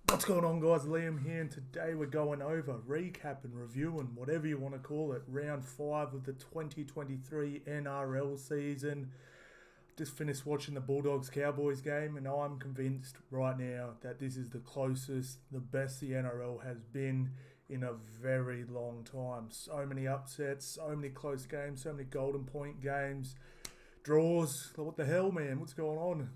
What's going on, guys? Liam here, and today we're going over, recapping, reviewing, whatever you want to call it, round 5 of the 2023 NRL season. Just finished watching the Bulldogs-Cowboys game, and I'm convinced right now that this is the closest, the best the NRL has been in a very long time. So many upsets, so many close games, so many golden point games, draws. What the hell, man? What's going on?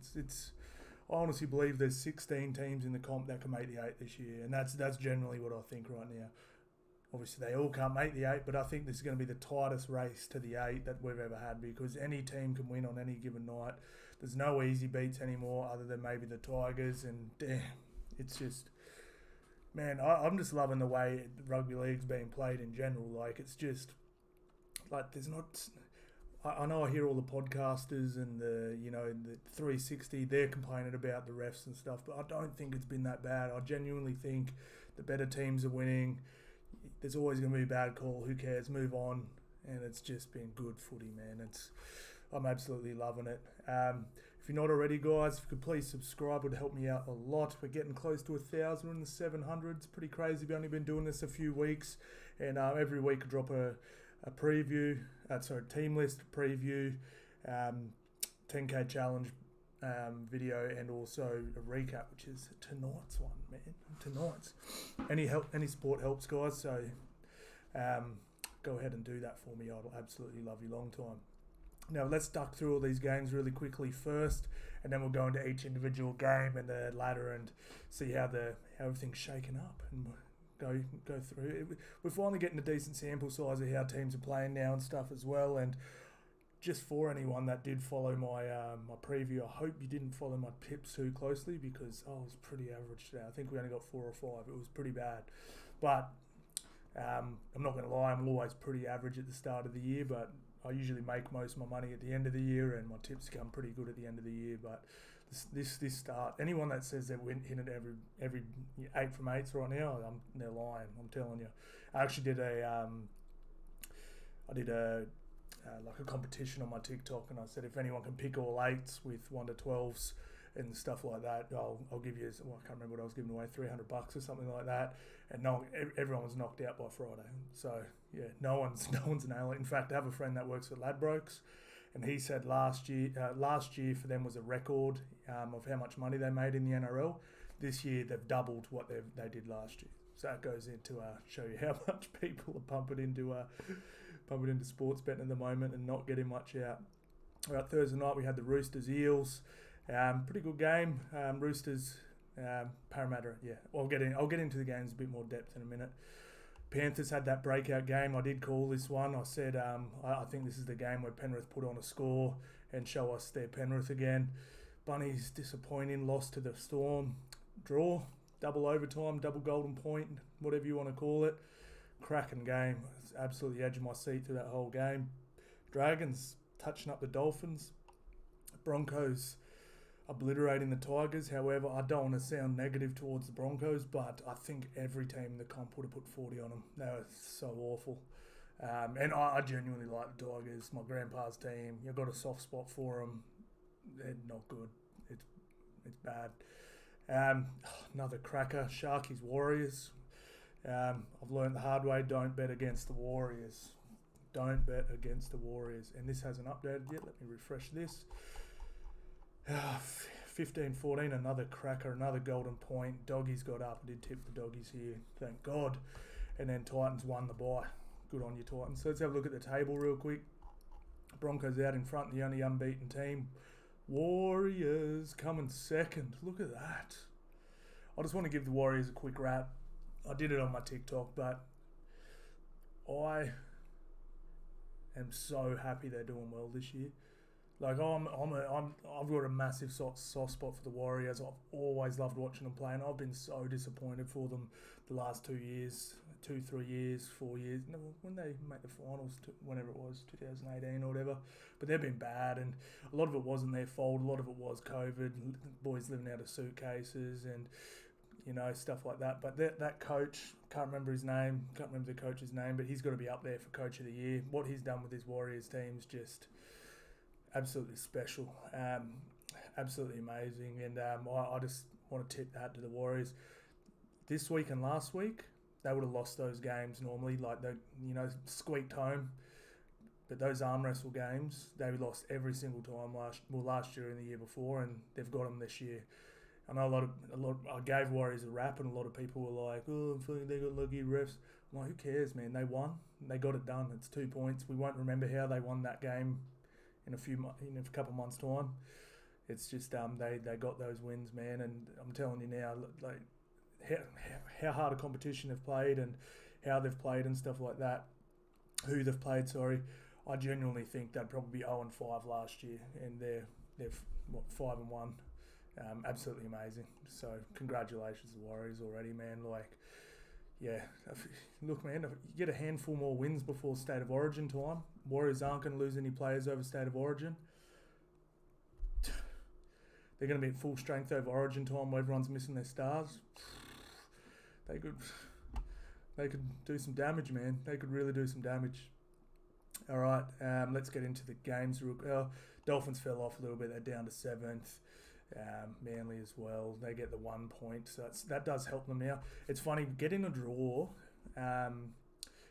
I honestly believe there's 16 teams in the comp that can make the 8 this year, and that's generally what I think right now. Obviously, they all can't make the 8, but I think this is going to be the tightest race to the 8 that we've ever had because any team can win on any given night. There's no easy beats anymore other than maybe the Tigers, and damn, it's just... Man, I'm just loving the way rugby league's being played in general. Like, it's just... Like, there's not... I know I hear all the podcasters and the 360, they're complaining about the refs and stuff, but I don't think it's been that bad. I genuinely think the better teams are winning. There's always going to be a bad call. Who cares? Move on. And it's just been good footy, man. I'm absolutely loving it. If you're not already, guys, if you could please subscribe, it would help me out a lot. We're getting close to 1,000. We're in the 700s. Pretty crazy. We've only been doing this a few weeks, and every week I drop a preview, team list preview, 10K challenge video, and also a recap, which is tonight's one, man. Tonight's. Any support helps, guys. So go ahead and do that for me. I'll absolutely love you long time. Now let's duck through all these games really quickly first, and then we'll go into each individual game and the ladder and see how everything's shaken up and go through it. We're finally getting a decent sample size of how teams are playing now and stuff as well. And just for anyone that did follow my my preview, I hope you didn't follow my tips too closely because I was pretty average today. I think we only got 4 or 5. It was pretty bad, but I'm not going to lie, I'm always pretty average at the start of the year, but I usually make most of my money at the end of the year, and my tips come pretty good at the end of the year. But this start, anyone that says they're hitting every 8 from 8s right now, they're lying. I'm telling you. I actually did a like a competition on my TikTok, and I said if anyone can pick all 8s with 1 to 12s and stuff like that, I'll give you. Well, I can't remember what I was giving away, $300 or something like that. And everyone was knocked out by Friday. So yeah, no one's nailing it. In fact, I have a friend that works at Ladbrokes, and he said last year for them was a record of how much money they made in the NRL. This year they've doubled what they did last year. So that goes into show you how much people are pumping into sports betting at the moment and not getting much out. All right, Thursday night we had the Roosters Eels. Pretty good game. Roosters, Parramatta. Yeah, I'll get into the games a bit more depth in a minute. Panthers had that breakout game. I did call this one. I said I think this is the game where Penrith put on a score and show us their Penrith again. Bunnies disappointing, lost to the Storm. Draw, double overtime, double golden point, whatever you want to call it. Cracking game. I was absolutely edge of my seat through that whole game. Dragons touching up the Dolphins. Broncos obliterating the Tigers. However, I don't want to sound negative towards the Broncos, but I think every team in the comp would have put 40 on them. They were so awful. And I genuinely like the Tigers. My grandpa's team. You've got a soft spot for them. They're not good. It's bad. Another cracker. Sharkies Warriors. I've learned the hard way. Don't bet against the Warriors. Don't bet against the Warriors. And this hasn't updated yet. Let me refresh this. 15-14, another cracker, another golden point. Doggies got up. I did tip the Doggies here, thank God. And then Titans won the bye. Good on you, Titans. So let's have a look at the table real quick. Broncos out in front, the only unbeaten team. Warriors coming second. Look at that. I just want to give the Warriors a quick rap. I did it on my TikTok, but I am so happy they're doing well this year. Like I've got a massive soft spot for the Warriors. I've always loved watching them play, and I've been so disappointed for them the last 2 years, 3 years, 4 years. No, when they make the finals, whenever it was, 2018 or whatever. But they've been bad, and a lot of it wasn't their fault. A lot of it was COVID, boys living out of suitcases, and stuff like that. But that coach, can't remember his name, can't remember the coach's name, but he's got to be up there for Coach of the Year. What he's done with his Warriors team's just absolutely special, absolutely amazing, and I just want to tip that to the Warriors. this week and last week, they would have lost those games normally. Like, they, squeaked home. But those arm wrestle games, they lost every single time last year and the year before, and they've got them this year. I know a lot. I gave Warriors a rap, and a lot of people were like, "Oh, I'm feeling they got lucky refs." I'm like, who cares, man? They won. They got it done. It's 2 points. We won't remember how they won that game in a couple months' time. It's just they got those wins, man. And I'm telling you now, like how hard a competition they've played and how they've played and stuff like that. Who they've played, sorry. I genuinely think they'd probably be 0-5 last year, and they're 5-1. Absolutely amazing. So congratulations to the Warriors already, man. Like, yeah, look, man, if you get a handful more wins before State of Origin time, Warriors aren't going to lose any players over State of Origin. They're going to be at full strength over Origin time where everyone's missing their stars. They could do some damage, man. They could really do some damage. All right, let's get into the games. Dolphins fell off a little bit. They're down to 7th. Manly as well. They get the 1 point, so that does help them now. It's funny, getting a draw.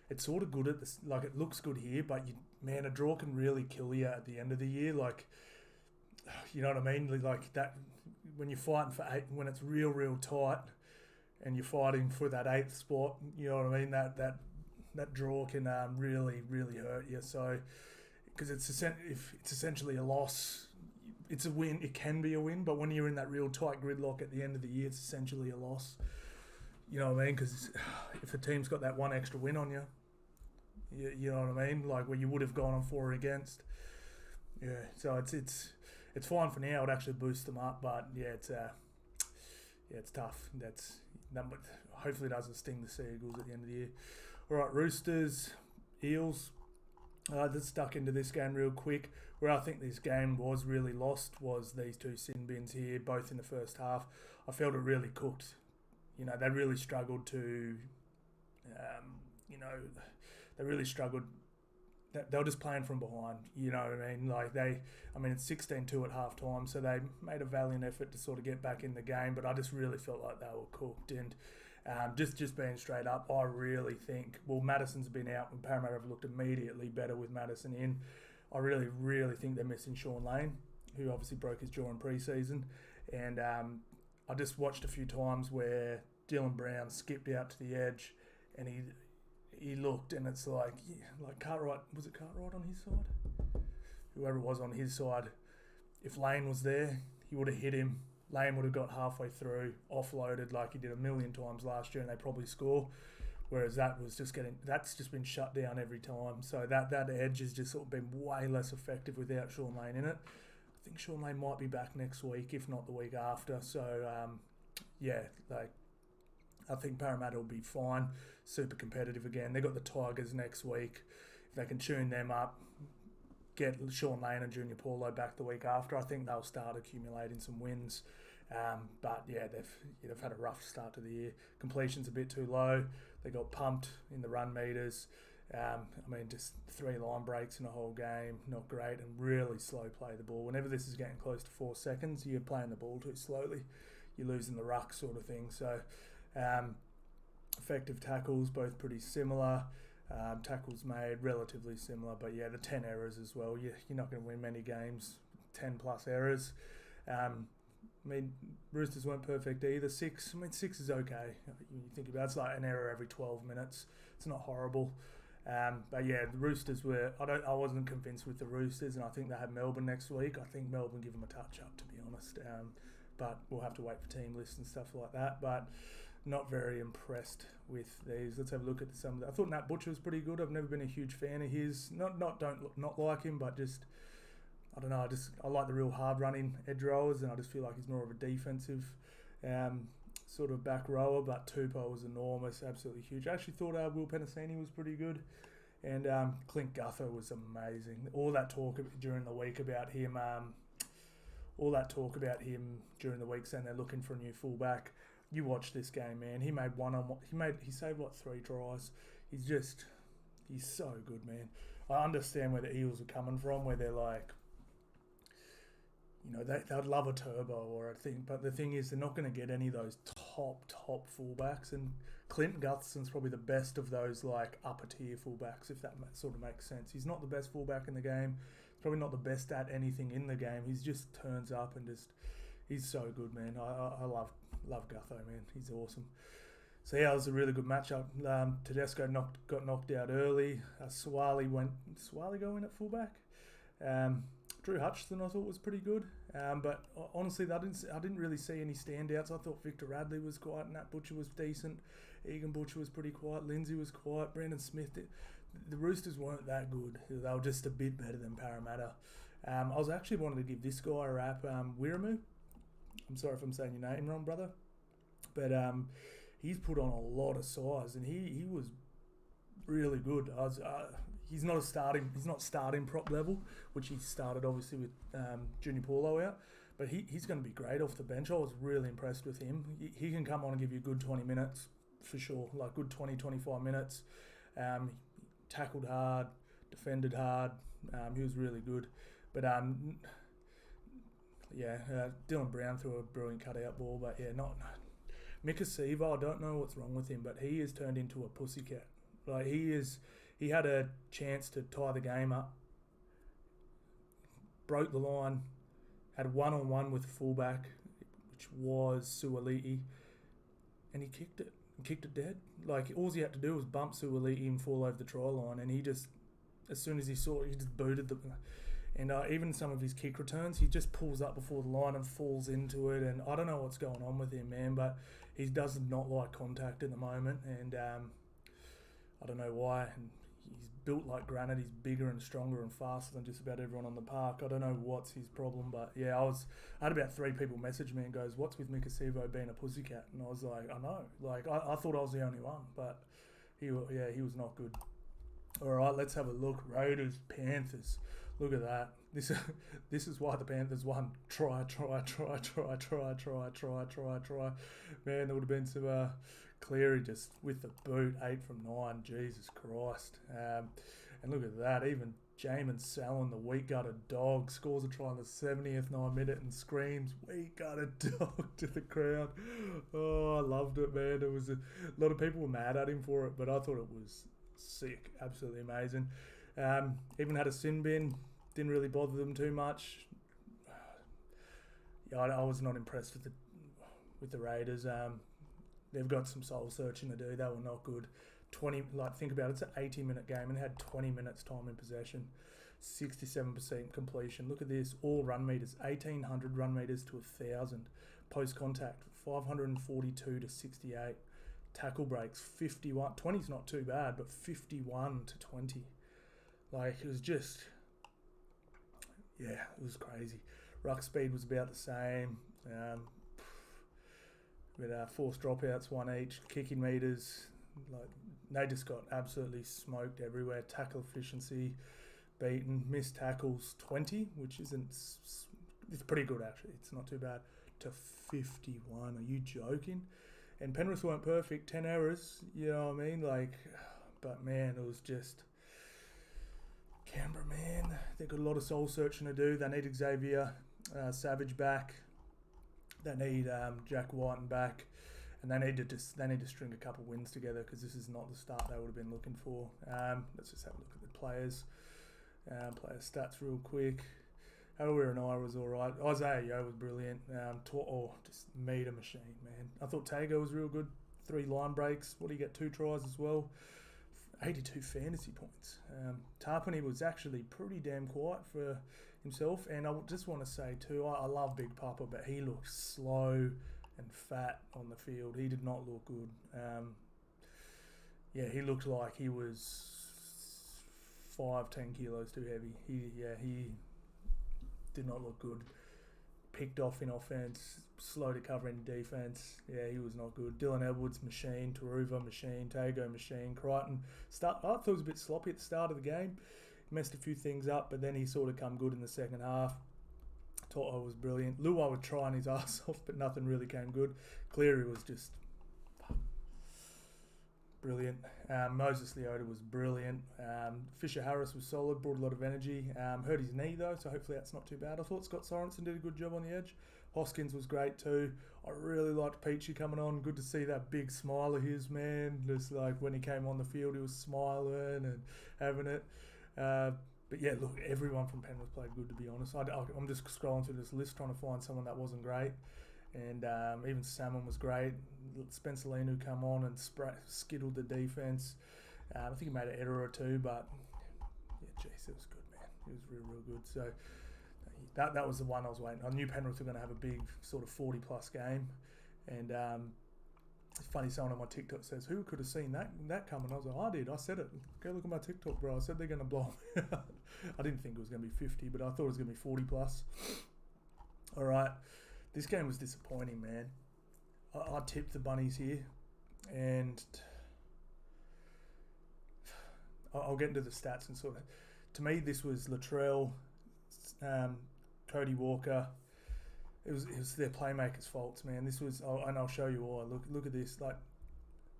It's sort of good at this. Like, it looks good here, but a draw can really kill you at the end of the year. Like, you know what I mean? Like that when you're fighting for 8, when it's real tight, and you're fighting for that 8th spot. You know what I mean? That draw can really hurt you. So, because it's essentially a loss. It's a win. It can be a win, but when you're in that real tight gridlock at the end of the year, it's essentially a loss. You know what I mean? Because if a team's got that one extra win on you, you know what I mean? Like, where you would have gone on 4 against. Yeah. So it's fine for now. It actually boosts them up, but it's tough. Hopefully it doesn't sting the Sea Eagles at the end of the year. All right, Roosters, Eels. Just stuck into this game real quick. Where I think this game was really lost was these 2 sin bins here, both in the first half. I felt it really cooked. They really struggled to, they really struggled. They were just playing from behind, you know what I mean? Like, it's 16-2 at half time, so they made a valiant effort to sort of get back in the game, but I just really felt like they were cooked. And just being straight up, I really think, Madison's been out, and Parramatta have looked immediately better with Madison in. I really think they're missing Sean Lane, who obviously broke his jaw in pre-season. And I just watched a few times where Dylan Brown skipped out to the edge, and he looked, and it's like Cartwright, was it Cartwright on his side? Whoever it was on his side, if Lane was there, he would have hit him. Lane would have got halfway through, offloaded like he did a million times last year, and they probably score. Whereas that's just been shut down every time. So that edge has just sort of been way less effective without Sean Lane in it. I think Sean Lane might be back next week, if not the week after. So, I think Parramatta will be fine. Super competitive again. They've got the Tigers next week. If they can tune them up, get Sean Lane and Junior Paulo back the week after, I think they'll start accumulating some wins. They've had a rough start to the year. Completion's a bit too low. They got pumped in the run meters. Just 3 line breaks in a whole game, not great, and really slow play the ball. Whenever this is getting close to 4 seconds, you're playing the ball too slowly. You're losing the ruck sort of thing. So, effective tackles, both pretty similar. Tackles made, relatively similar. But, the 10 errors as well. You're not going to win many games, 10-plus errors. Roosters weren't perfect either. 6 is okay. You think about it, it's like an error every 12 minutes. It's not horrible. The Roosters were... I wasn't convinced with the Roosters, and I think they have Melbourne next week. I think Melbourne give them a touch-up, to be honest. But we'll have to wait for team lists and stuff like that. But not very impressed with these. Let's have a look at some of them. I thought Nat Butcher was pretty good. I've never been a huge fan of his. Not like him, but just... I don't know, I like the real hard-running edge rowers, and I just feel like he's more of a defensive sort of back rower, but Tupou was enormous, absolutely huge. I actually thought Will Penasini was pretty good, and Clint Gutho was amazing. All that talk during the week about him, during the week saying they're looking for a new fullback. You watch this game, man. He made he saved 3 tries. He's so good, man. I understand where the Eels are coming from, where they're like, they'd love a turbo or a thing, but the thing is they're not going to get any of those top fullbacks, and Clint Gutherson's probably the best of those like upper tier fullbacks, if that sort of makes sense. He's not the best fullback in the game. He's probably not the best at anything in the game. He's just turns up and he's so good, man. I love Gutho, man. He's awesome. So yeah, it was a really good matchup. Tedesco got knocked out early. Swally going at fullback. Drew Hutchison I thought was pretty good, but honestly I didn't really see any standouts. I thought Victor Radley was quiet, Nat Butcher was decent, Egan Butcher was pretty quiet, Lindsay was quiet, Brandon Smith. The Roosters weren't that good. They were just a bit better than Parramatta. I was actually wanting to give this guy a rap, Wiramu. I'm sorry if I'm saying your name wrong, brother, but he's put on a lot of size and he was really good. He's not starting prop level, which he started obviously with Junior Paulo out, but he's going to be great off the bench. I was really impressed with him. He can come on and give you a good 20 minutes for sure, like good 20-25 minutes. Tackled hard, defended hard. He was really good, but Dylan Brown threw a brilliant cutout ball, but not Mika Siva. I don't know what's wrong with him, but he has turned into a pussycat. Like he had a chance to tie the game up, broke the line, had one-on-one with the fullback, which was Suaalii, and he kicked it dead. Like, all he had to do was bump Suaalii and fall over the try line, and he just, as soon as he saw it, he just booted the... And even some of his kick returns, he just pulls up before the line and falls into it, and I don't know what's going on with him, man, but he does not like contact at the moment, and I don't know why. And he's built like granite. He's bigger and stronger and faster than just about everyone on the park. I don't know what's his problem, but yeah, I had about 3 people message me and goes, "What's with Mika Sivo being a pussycat?" And I was like, I know. Like, I thought I was the only one, but he was not good. All right, let's have a look. Raiders, Panthers. Look at that. This is why the Panthers won. Try. Man, there would have been some Cleary just with the boot, 8 from 9. Jesus Christ. And look at that. Even Jamin Sallin, the weak-gutted dog, scores a try in the 70th 9 minute and screams, "Weak-gutted dog," to the crowd. Oh, I loved it, man. There was a lot of people were mad at him for it, but I thought it was sick. Absolutely amazing. Even had a sin bin. Didn't really bother them too much. Yeah, I was not impressed with the Raiders. They've got some soul searching to do. They were not good. Think about it. It's an 80-minute game and had 20 minutes time in possession. 67% completion. Look at this. All run meters. 1,800 run meters to 1,000. Post contact. 542 to 68. Tackle breaks. 51. 20's not too bad, but 51 to 20. Like, it was just... Yeah, it was crazy. Ruck speed was about the same. With forced dropouts, 1 each. Kicking meters, like, they just got absolutely smoked everywhere. Tackle efficiency, beaten. Missed tackles, 20, which isn't... It's pretty good, actually. It's not too bad. To 51. Are you joking? And Penrith weren't perfect. 10 errors, you know what I mean? Like, but man, it was just... Canberra, man, they've got a lot of soul searching to do. They need Xavier Savage back. They need Jack Whiten back, and they need to string a couple wins together, because this is not the start they would have been looking for. Let's just have a look at the players. Player stats real quick. Halloween and I was all right. Isaiah Yeo was brilliant. Just meter machine, man. I thought Tago was real good. 3 line breaks. What do you get? 2 tries as well. 82 fantasy points. Tarpany was actually pretty damn quiet for himself, and I just want to say too, I love Big Papa, but he looked slow and fat on the field. He did not look good. He looked like he was 5-10 kilos too heavy. He did not look good. Picked off in offense, slow to cover in defense. Yeah, he was not good. Dylan Edwards, machine. Taruva, machine. Tago, machine. Crichton, I thought it was a bit sloppy at the start of the game. Messed a few things up, but then he sort of come good in the second half. Toto was brilliant. Luai was trying his ass off, but nothing really came good. Cleary was just brilliant. Moses Leota was brilliant. Fisher Harris was solid, brought a lot of energy. Hurt his knee though, so hopefully that's not too bad. I thought Scott Sorensen did a good job on the edge. Hoskins was great too. I really liked Peachy coming on. Good to see that big smile of his, man. Just like when he came on the field, he was smiling and having it. But yeah, look, everyone from Penrith played good, to be honest. I'm just scrolling through this list trying to find someone that wasn't great. And even Salmon was great. Spencer Linu come on and skittled the defence. I think he made an error or two, but yeah, jeez, it was good, man. It was real, real good. So that was the one I was waiting. I knew Penrith were going to have a big sort of 40-plus game. And it's funny, someone on my TikTok says, who could have seen that coming? I was like, I did. I said it. Go look at my TikTok, bro. I said they're going to blow me. I didn't think it was going to be 50, but I thought it was going to be 40-plus. All right. This game was disappointing, man. I tipped the Bunnies here, and I'll get into the stats and sort of. To me, this was Latrell, Cody Walker. It was their playmakers' faults, man. This was, and I'll show you all. Look at this. Like,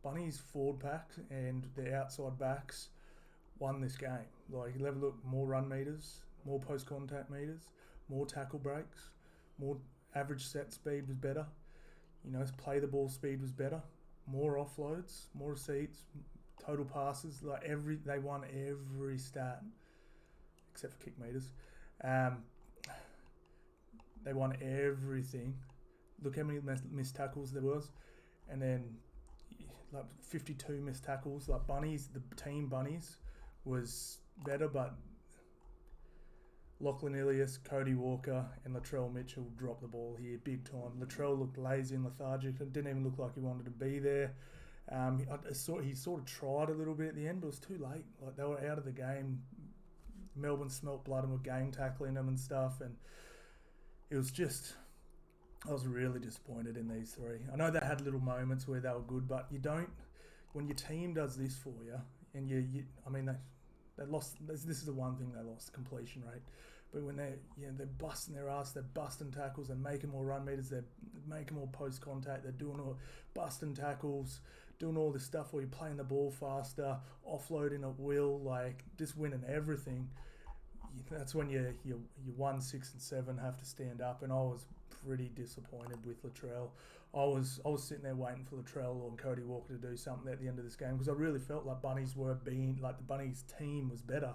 Bunnies forward pack and their outside backs won this game. Like, you have a look, more run meters, more post contact meters, more tackle breaks, more. Average set speed was better. You know, play the ball speed was better. More offloads, more receipts, total passes. Like they won every stat except for kick meters. They won everything. Look how many missed tackles there was, and then like 52 missed tackles. Like Bunnies, the team Bunnies was better, but Lachlan Ilias, Cody Walker, and Latrell Mitchell dropped the ball here big time. Latrell looked lazy and lethargic. It didn't even look like he wanted to be there. He sort of tried a little bit at the end, but it was too late. Like they were out of the game. Melbourne smelt blood and were gang tackling them and stuff, and it was just. I was really disappointed in these three. I know they had little moments where they were good, but you don't. When your team does this for you, and they lost. This is the one thing they lost: completion rate. But when they're busting their ass, they're busting tackles, they're making more run meters, they're making more post contact, they're doing all busting tackles, doing all this stuff where you're playing the ball faster, offloading at will, like just winning everything. That's when you 1, 6, and 7 have to stand up, and I was pretty disappointed with Latrell. I was sitting there waiting for Latrell or Cody Walker to do something at the end of this game because I really felt like the Bunnies team was better.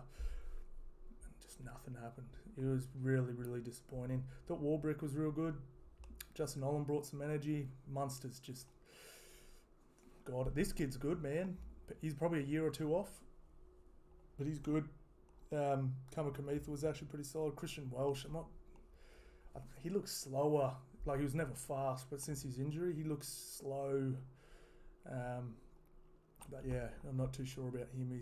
And just nothing happened. It was really, really disappointing. Thought Warbrick was real good. Justin Olam brought some energy. Munster's just... God, this kid's good, man. He's probably a year or two off, but he's good. Kamikamitha was actually pretty solid. Christian Welsh, he looks slower. Like, he was never fast, but since his injury, he looks slow. But yeah, I'm not too sure about him.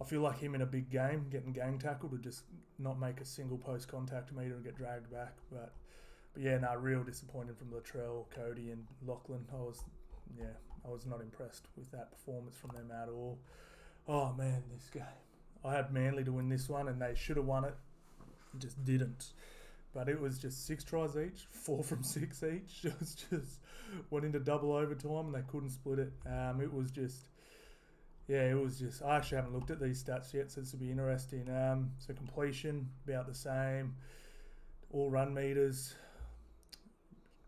I feel like him in a big game, getting gang tackled, to just not make a single post contact meter and get dragged back. But yeah, real disappointed from Latrell, Cody, and Lachlan. I was not impressed with that performance from them at all. Oh man, this game. I had Manly to win this one, and they should have won it. Just didn't. But it was just 6 tries each, 4 from 6 each. It was just went into double overtime, and they couldn't split it. It was just. I actually haven't looked at these stats yet, so this will be interesting. So completion about the same. All run meters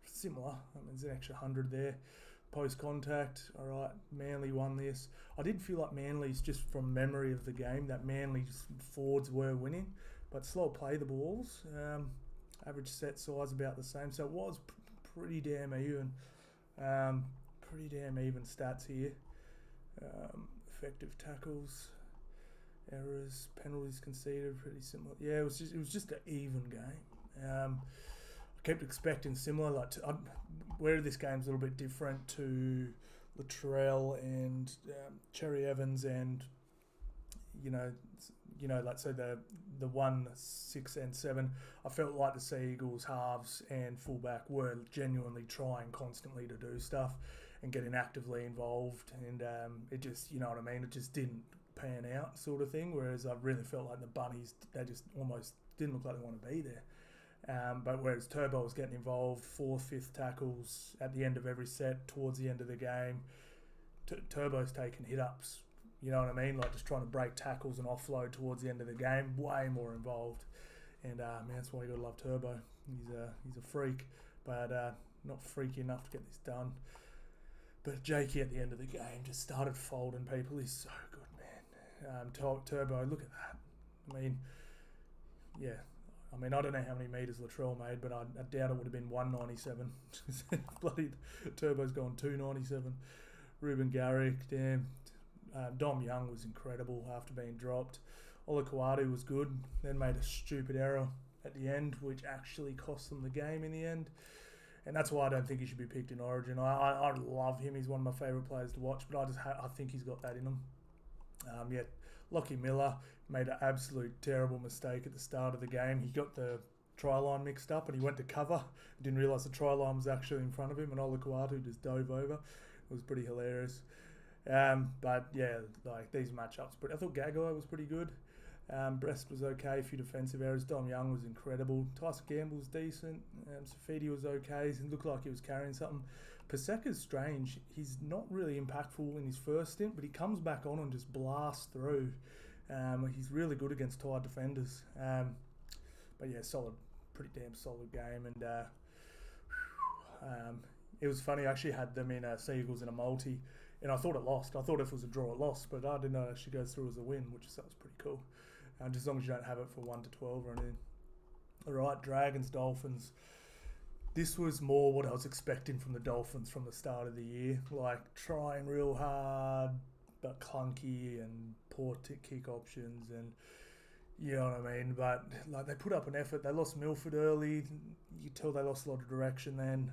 similar. There's an extra 100 there. Post contact, all right. Manly won this. I did feel like Manly's, just from memory of the game, that Manly's forwards were winning, but slow play the balls. Average set size about the same, so it was pretty damn even. Pretty damn even stats here. Effective tackles, errors, penalties conceded, pretty similar. Yeah, it was just an even game. I kept expecting similar. Where this game's a little bit different to Latrell and Cherry Evans, and so the 1, 6, and 7. I felt like the Sea Eagles halves and fullback were genuinely trying constantly to do stuff and getting actively involved, and it just, you know what I mean, it just didn't pan out, sort of thing. Whereas I really felt like the Bunnies, they just almost didn't look like they want to be there. But whereas Turbo was getting involved, 4th, 5th tackles at the end of every set, towards the end of the game, Turbo's taking hit-ups, you know what I mean? Like just trying to break tackles and offload towards the end of the game, way more involved. And man, that's why you gotta love Turbo. He's a freak, but not freaky enough to get this done. But Jakey at the end of the game just started folding people. He's so good, man. Turbo, look at that. I mean, yeah. I mean, I don't know how many metres Latrell made, but I doubt it would have been 197. Bloody Turbo's gone 297. Ruben Garrick, damn. Dom Young was incredible after being dropped. Olakau'atu was good, then made a stupid error at the end, which actually cost them the game in the end. And that's why I don't think he should be picked in Origin. I love him. He's one of my favourite players to watch, but I think he's got that in him. Lockie Miller made an absolute terrible mistake at the start of the game. He got the try line mixed up and he went to cover. Didn't realise the try line was actually in front of him, and Olakau'atu just dove over. It was pretty hilarious. But yeah, like these matchups. But I thought Gagai was pretty good. Brest was okay, a few defensive errors. Dom Young was incredible. Tyson Gamble was decent. Safidi was okay. He looked like he was carrying something. Paseka's strange. He's not really impactful in his first stint, but he comes back on and just blasts through. He's really good against tired defenders. But yeah, pretty damn solid game. And it was funny. I actually had them in Seagulls in a multi, and I thought it lost. I thought if it was a draw, it lost, but I didn't know it actually goes through as a win, which that was pretty cool. Just as long as you don't have it for 1 to 12 or anything. All right, Dragons, Dolphins. This was more what I was expecting from the Dolphins from the start of the year. Like, trying real hard, but clunky and poor kick options, and you know what I mean. But like, they put up an effort. They lost Milford early. You could tell they lost a lot of direction then.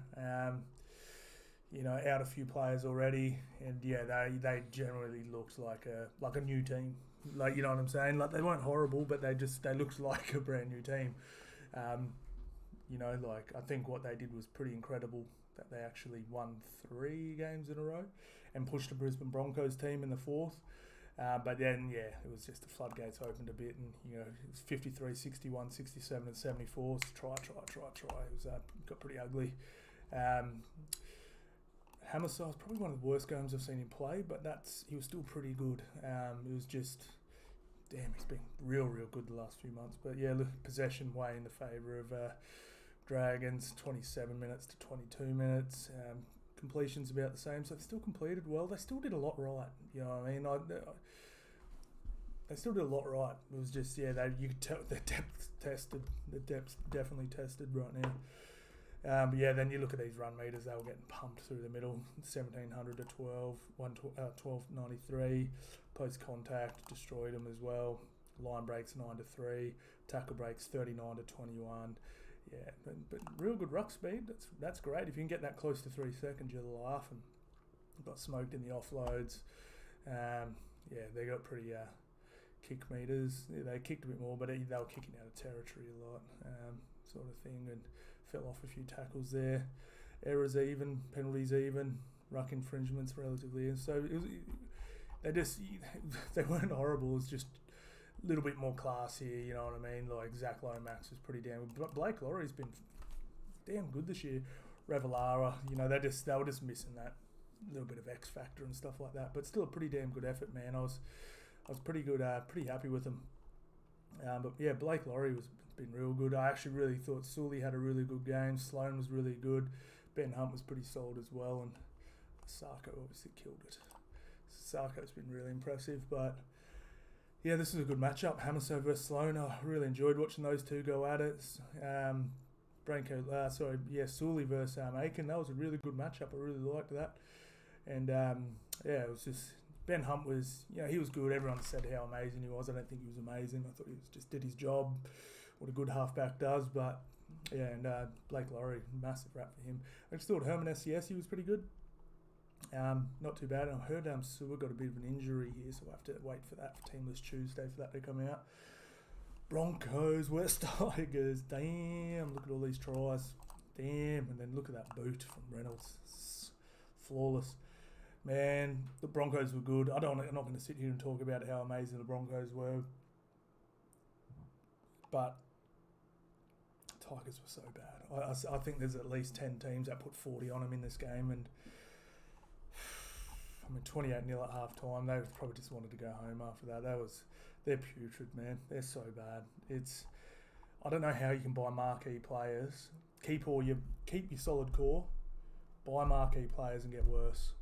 Out a few players already, and yeah, they generally looked like a new team. Like, you know what I'm saying? Like, they weren't horrible, but they looked like a brand new team. I think what they did was pretty incredible, that they actually won 3 games in a row and pushed the Brisbane Broncos team in the 4th. But then, yeah, it was just the floodgates opened a bit, and, it was 53, 61, 67 and 74. So try. It was got pretty ugly. Hammerstone was probably one of the worst games I've seen him play, but he was still pretty good. It was just, damn, he's been real good the last few months. But yeah, look, possession way in the favour of Dragons, 27 minutes to 22 minutes. Completions about the same, so they still completed well. They still did a lot right. You know what I mean? They still did a lot right. It was just, yeah, you could tell the depth tested. The depth's definitely tested right now. But yeah, then you look at these run meters, they were getting pumped through the middle, 1700 to 1293, post contact, destroyed them as well, line breaks 9 to 3, tackle breaks 39 to 21, yeah, but real good ruck speed, that's great. If you can get that close to 3 seconds, you're laughing. Got smoked in the offloads, they got pretty kick meters, they kicked a bit more, but they were kicking out of territory a lot, sort of thing, and fell off a few tackles there. Errors even, penalties even, ruck infringements relatively. And so they weren't horrible. It was just a little bit more class here, you know what I mean? Like, Zach Lomax was pretty damn good. But Blake Laurie's been damn good this year. Revelara, they were just missing that little bit of X factor and stuff like that. But still a pretty damn good effort, man. I was pretty good, pretty happy with them. But yeah, Blake Laurie was been real good. I actually really thought Sully had a really good game. Sloan was really good. Ben Hunt was pretty solid as well, and Sarko obviously killed it. Sarko's been really impressive, but yeah, this is a good matchup. Hammerstone versus Sloan. I really enjoyed watching those two go at it. Sully versus Aiken. That was a really good matchup. I really liked that. And it was just, Ben Hunt was, he was good. Everyone said how amazing he was. I don't think he was amazing. I thought he just did his job, what a good halfback does. But yeah, and Blake Laurie, massive rap for him. I just thought Herman SCS, was pretty good. Not too bad. And I heard Sewer got a bit of an injury here, so we'll have to wait for that for Teamless Tuesday for that to come out. Broncos, West Tigers. Damn, look at all these tries. Damn, and then look at that boot from Reynolds. It's flawless. Man, the Broncos were good. I'm not going to sit here and talk about how amazing the Broncos were, but Tigers were so bad. I think there's at least 10 teams that put 40 on them in this game, and 28-0 at half time. They probably just wanted to go home after that. They're putrid, man. They're so bad. I don't know how you can buy marquee players, keep your solid core, buy marquee players and get worse.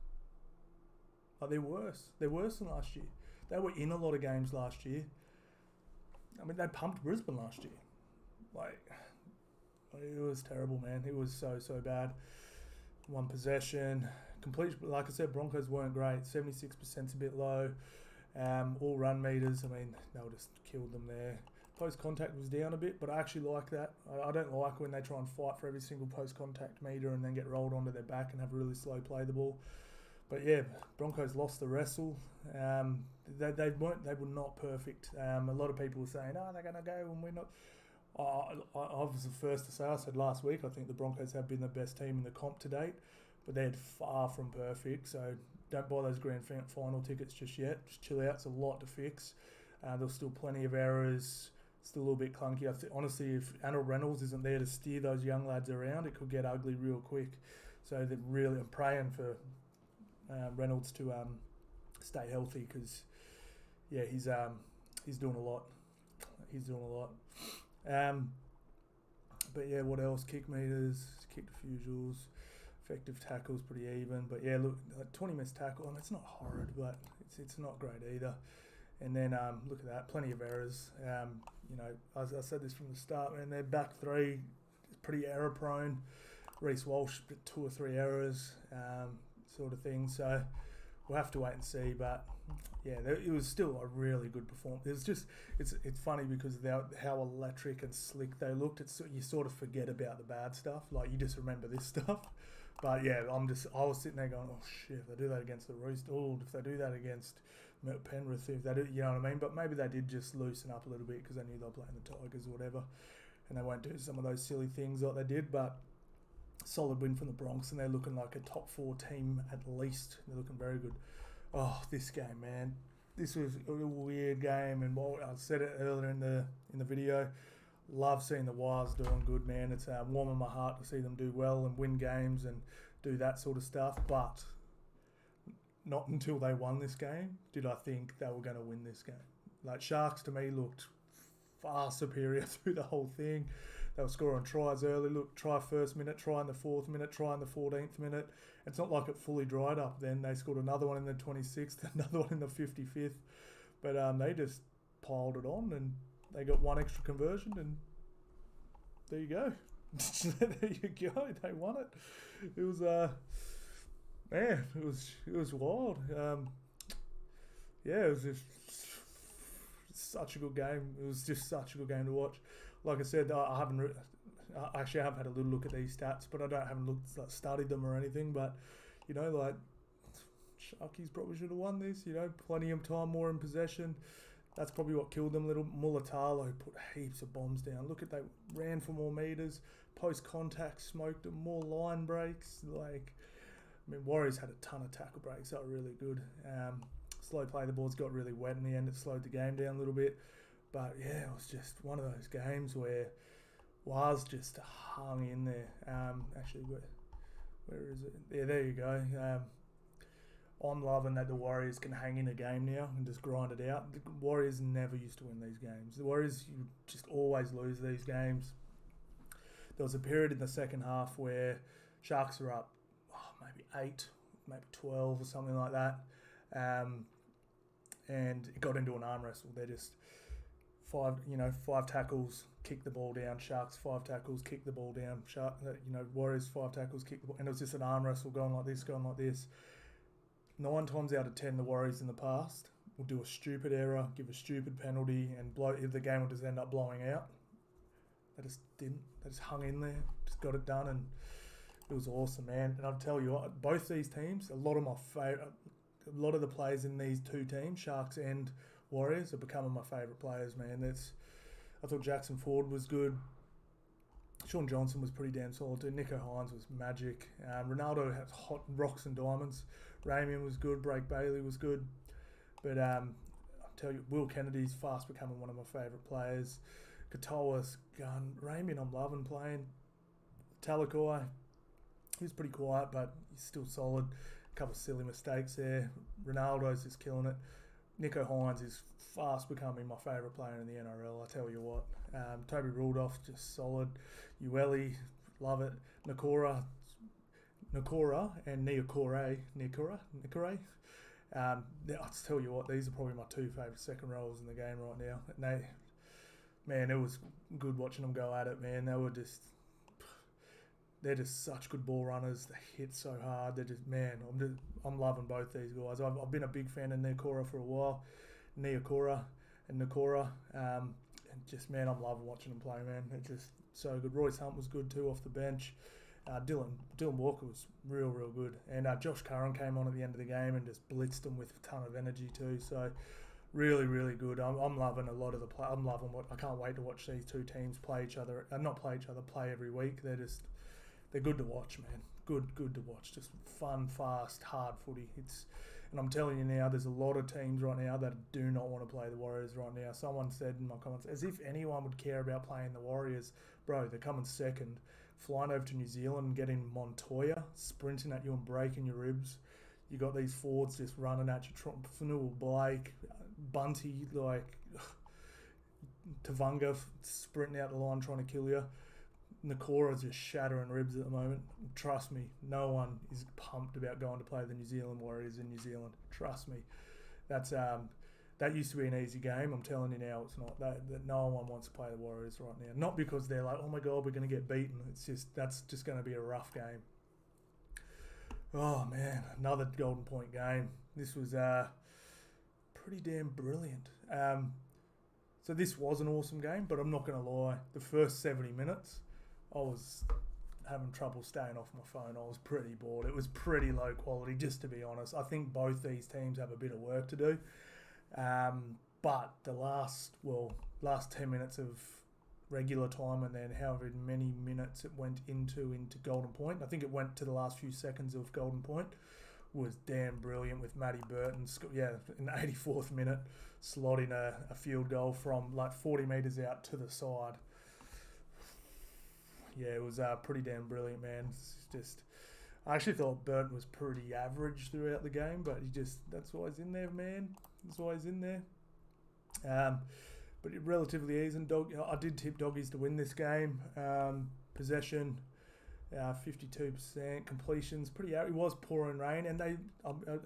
Like, they're worse. They're worse than last year. They were in a lot of games last year. I mean, they pumped Brisbane last year. Like, it was terrible, man. It was so bad. One possession. Complete, like I said, Broncos weren't great. 76%'s a bit low. All run meters, I mean, they just killed them there. Post-contact was down a bit, but I actually like that. I don't like when they try and fight for every single post-contact meter and then get rolled onto their back and have a really slow play the ball. But yeah, Broncos lost the wrestle. They were not perfect. A lot of people were saying, they're going to go and we're not. I was the first to say, I said last week, I think the Broncos have been the best team in the comp to date, but they're far from perfect. So don't buy those grand final tickets just yet. Just chill out. It's a lot to fix. There's still plenty of errors. Still a little bit clunky. Honestly, if NRL Reynolds isn't there to steer those young lads around, it could get ugly real quick. So I'm praying for Reynolds to stay healthy because, yeah, he's doing a lot. But yeah, what else? Kick meters, kick defusals, effective tackles pretty even. But yeah, look, 20 missed tackle. I mean, it's not horrid, but it's not great either. And then look at that, plenty of errors. I said this from the start, man. Their back three is pretty error prone. Reece Walsh, 2 or 3 errors, sort of thing. So we'll have to wait and see. But yeah, it was still a really good performance. It's funny because of how electric and slick they looked. You sort of forget about the bad stuff. Like, you just remember this stuff. But yeah, I was sitting there going, oh shit, if they do that against the Roosters, if they do that against Penrith, if they do, you know what I mean? But maybe they did just loosen up a little bit because they knew they were playing the Tigers or whatever, and they won't do some of those silly things like they did. But solid win from the Bronx, and they're looking like a top 4 team at least. They're looking very good. Oh, this game, man. This was a weird game, and I said it earlier in the video. Love seeing the Wires doing good, man. It's warming my heart to see them do well and win games and do that sort of stuff. But not until they won this game did I think they were going to win this game. Like, Sharks to me looked far superior through the whole thing. They were scoring tries early. Look, try first minute, try in the 4th minute, try in the 14th minute. It's not like it fully dried up then. They scored another one in the 26th, another one in the 55th. But they just piled it on, and they got one extra conversion, and there you go. There you go. They won it. It was man, it was wild. Yeah, it was just such a good game. It was just such a good game to watch. Like I said, I haven't. Actually, I have had a little look at these stats, but I haven't studied them or anything. But like, Sharkies probably should have won this. Plenty of time, more in possession. That's probably what killed them. Little Mulatalo put heaps of bombs down. Look at, they ran for more meters. Post contact smoked them. More line breaks. Warriors had a ton of tackle breaks. That were really good. Slow play. The boards got really wet in the end. It slowed the game down a little bit. But yeah, it was just one of those games where Wars just hung in there. Actually, where is it? Yeah, there you go. I'm loving that the Warriors can hang in a game now and just grind it out. The Warriors never used to win these games. The Warriors just always lose these games. There was a period in the second half where Sharks were up maybe 8, maybe 12 or something like that. And it got into an arm wrestle. They're just 5 tackles, kick the ball down. Sharks 5 tackles, kick the ball down. Warriors 5 tackles, kick the ball, and it was just an arm wrestle going like this. 9 times out of 10, the Warriors in the past will do a stupid error, give a stupid penalty, and the game will just end up blowing out. They just didn't. They just hung in there, just got it done, and it was awesome, man. And I'll tell you what, both these teams, a lot of the players in these 2 teams, Sharks and Warriors, are becoming my favourite players, man. I thought Jackson Ford was good. Sean Johnson was pretty damn solid too. Nico Hines was magic. Ronaldo had hot rocks and diamonds. Ramian was good. Blake Bailey was good. But I'll tell you, Will Kennedy's fast becoming one of my favourite players. Katoa's gun. Ramian, I'm loving playing. Talakai, he was pretty quiet, but he's still solid. A couple of silly mistakes there. Ronaldo's just killing it. Nico Hines is fast becoming my favourite player in the NRL, I tell you what. Toby Rudolph, just solid. Ueli, love it. Nakora and Nikore. I'll tell you what, these are probably my two favourite second rows in the game right now. And man, it was good watching them go at it, man. They're just such good ball runners. They hit so hard. I'm loving both these guys. I've been a big fan of Nikora for a while. Nakora. And just, man, I'm loving watching them play, man. It's just so good. Royce Hunt was good too off the bench. Dylan Walker was real good. And Josh Curran came on at the end of the game and just blitzed them with a ton of energy too. So really good. I'm loving a lot of the play. I can't wait to watch these two teams play each other. Play every week. They're good to watch, man. Good to watch. Just fun, fast, hard footy. And I'm telling you now, there's a lot of teams right now that do not want to play the Warriors right now. Someone said in my comments, as if anyone would care about playing the Warriors. Bro, they're coming second. Flying over to New Zealand and getting Montoya, sprinting at you and breaking your ribs. You got these forwards just running at you. Fanua Blake, Bunty, Tavunga sprinting out the line trying to kill you. Nakora's just shattering ribs at the moment. Trust me, no one is pumped about going to play the New Zealand Warriors in New Zealand. Trust me. That used to be an easy game. I'm telling you now, it's not. That no one wants to play the Warriors right now. Not because they're like, oh my God, we're going to get beaten. That's just going to be a rough game. Oh man, another Golden Point game. This was pretty damn brilliant. So this was an awesome game, but I'm not going to lie. The first 70 minutes, I was having trouble staying off my phone. I was pretty bored. It was pretty low quality, just to be honest. I think both these teams have a bit of work to do. But the last 10 minutes of regular time and then however many minutes it went into Golden Point, I think it went to the last few seconds of Golden Point, was damn brilliant with Matty Burton. In the 84th minute, slotting a field goal from 40 metres out to the side. Yeah, it was pretty damn brilliant, man. I actually thought Burton was pretty average throughout the game, but that's why he's in there, man. That's why he's in there. But it relatively easy. I did tip doggies to win this game. Possession, 52%. Completions, pretty out. It was pouring rain, and I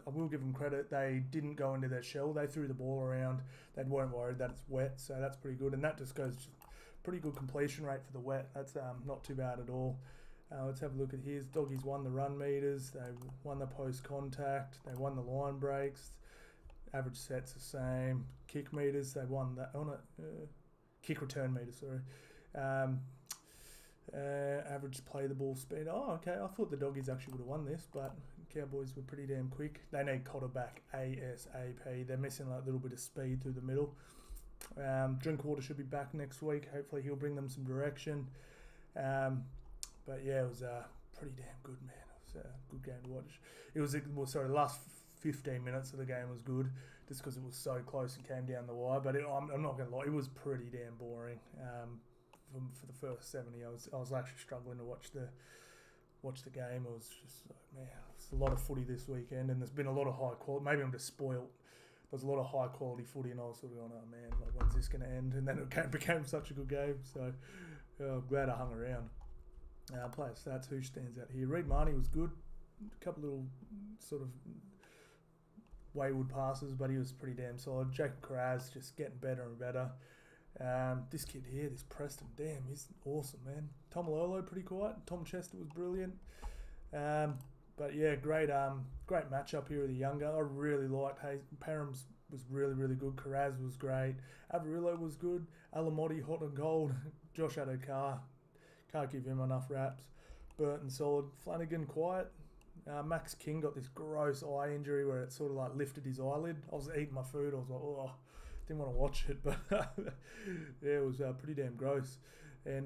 will give them credit. They didn't go into their shell. They threw the ball around. They weren't worried that it's wet, so that's pretty good. And that just goes pretty good completion rate for the wet. That's not too bad at all. Let's have a look at his. Doggies won the run meters. They won the post contact. They won the line breaks. Average sets the same. Kick meters, they won that on it. Kick return meters, sorry. Average play the ball speed. Oh, okay. I thought the Doggies actually would have won this, but Cowboys were pretty damn quick. They need Cotter back ASAP. They're missing a little bit of speed through the middle. Drinkwater should be back next week. Hopefully he'll bring them some direction. But yeah, it was pretty damn good, man. It was a good game to watch. The last 15 minutes of the game was good, just because it was so close and came down the wire. But I'm not going to lie, it was pretty damn boring. For the first 70, I was actually struggling to watch the game. It was just man, it's a lot of footy this weekend, and there's been a lot of high quality. Maybe I'm just spoiled. There's a lot of high quality footy, and I was sort of going, oh man, when's this going to end? And then it became such a good game. So I'm glad I hung around. Player stats, who stands out here? Reid Marnie was good. A couple little sort of wayward passes, but he was pretty damn solid. Jacob Carraz just getting better and better. This kid here, this Preston, damn, he's awesome, man. Tom Lolo, pretty quiet. Tom Chester was brilliant. But yeah, great matchup here with the younger. I really liked Parham's was really good. Carraz was great. Avarillo was good. Alamotti, hot and cold. Josh Adokar, can't give him enough raps. Burton solid. Flanagan quiet. Max King got this gross eye injury where it sort of lifted his eyelid. I was eating my food. I was like, oh, didn't want to watch it, but yeah, it was pretty damn gross. And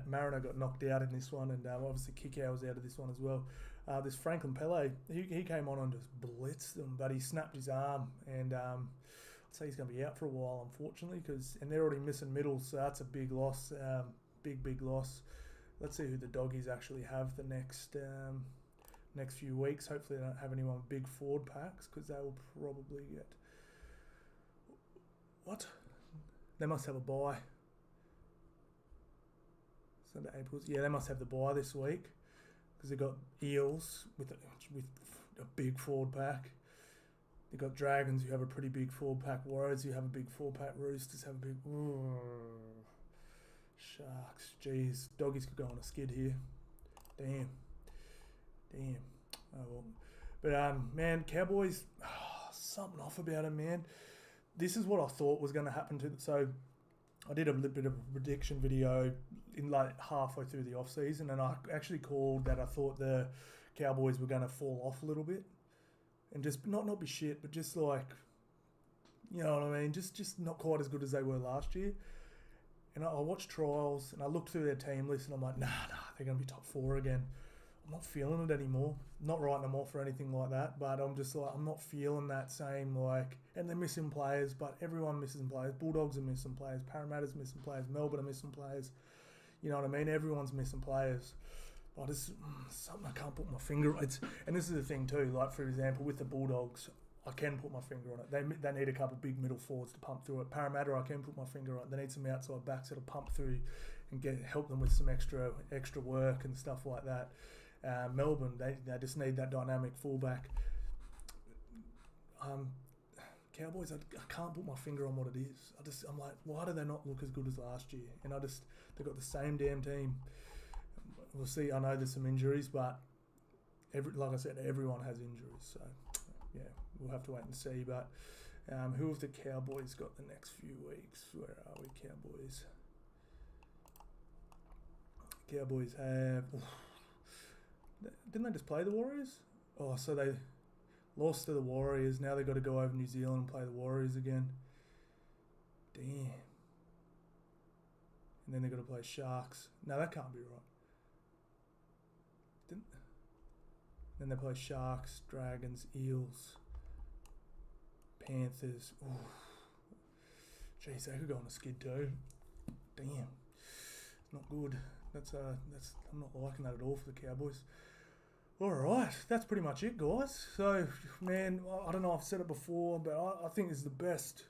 Mariner got knocked out in this one, and obviously Kikau was out of this one as well. This Franklin Pele, he came on and just blitzed them, but he snapped his arm, and I'd say he's going to be out for a while, unfortunately, and they're already missing middle, so that's a big loss, big loss. Let's see who the Doggies actually have the next next few weeks. Hopefully they don't have anyone with big forward packs because they will probably get... What? They must have a bye. Sunday, April. Yeah, they must have the bye this week because they've got Eels with a big forward pack. They've got Dragons who have a pretty big forward pack. Warriors who have a big forward pack. Roosters have a big... Sharks. Jeez. Doggies could go on a skid here. Damn. Oh well. But man, Cowboys, something off about them, man. This is what I thought was going to happen to them. So I did a little bit of a prediction video in like halfway through the off season, and I actually called that I thought the Cowboys were going to fall off a little bit, and just not be shit, but just like, you know what I mean, just not quite as good as they were last year. And I watched trials and I looked through their team list and I'm like, nah, they're going to be top 4 again. I'm not feeling it anymore. Not writing them off or anything like that, but I'm just like, I'm not feeling that same, like, and they're missing players, but everyone misses players. Bulldogs are missing players. Parramatta's missing players. Melbourne are missing players. You know what I mean? Everyone's missing players. But it's something I can't put my finger on. And this is the thing too, like for example, with the Bulldogs, I can put my finger on it. They need a couple of big middle forwards to pump through it. Parramatta, I can put my finger on it. They need some outside backs that'll pump through and help them with some extra work and stuff like that. Melbourne, they just need that dynamic fullback. Cowboys, I can't put my finger on what it is. I'm like, why do they not look as good as last year? And they've got the same damn team. We'll see. I know there's some injuries, but like I said, everyone has injuries. So yeah, we'll have to wait and see. But who have the Cowboys got the next few weeks? Where are we, Cowboys? Cowboys have... Didn't they just play the Warriors? Oh, so they lost to the Warriors. Now they've got to go over New Zealand and play the Warriors again. Damn. And then they've got to play Sharks. No, that can't be right. Then they play Sharks, Dragons, Eels, Panthers. Ooh. Jeez, they could go on a skid too. Damn. It's not good. That's I'm not liking that at all for the Cowboys. All right, that's pretty much it, guys. So, man, I don't know, I've said it before, but I think this is the best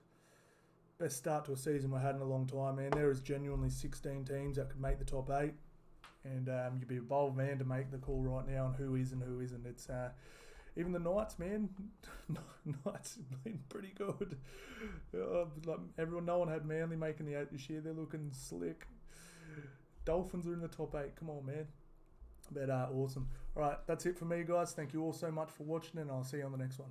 start to a season we've had in a long time, man. There is genuinely 16 teams that could make the top 8, and you'd be a bold man to make the call right now on who is and who isn't. It's even the Knights, man. Knights have been pretty good. No one had Manly making the 8 this year. They're looking slick. Dolphins are in the top 8. Come on, man. But awesome. All right, that's it for me, guys. Thank you all so much for watching, and I'll see you on the next one.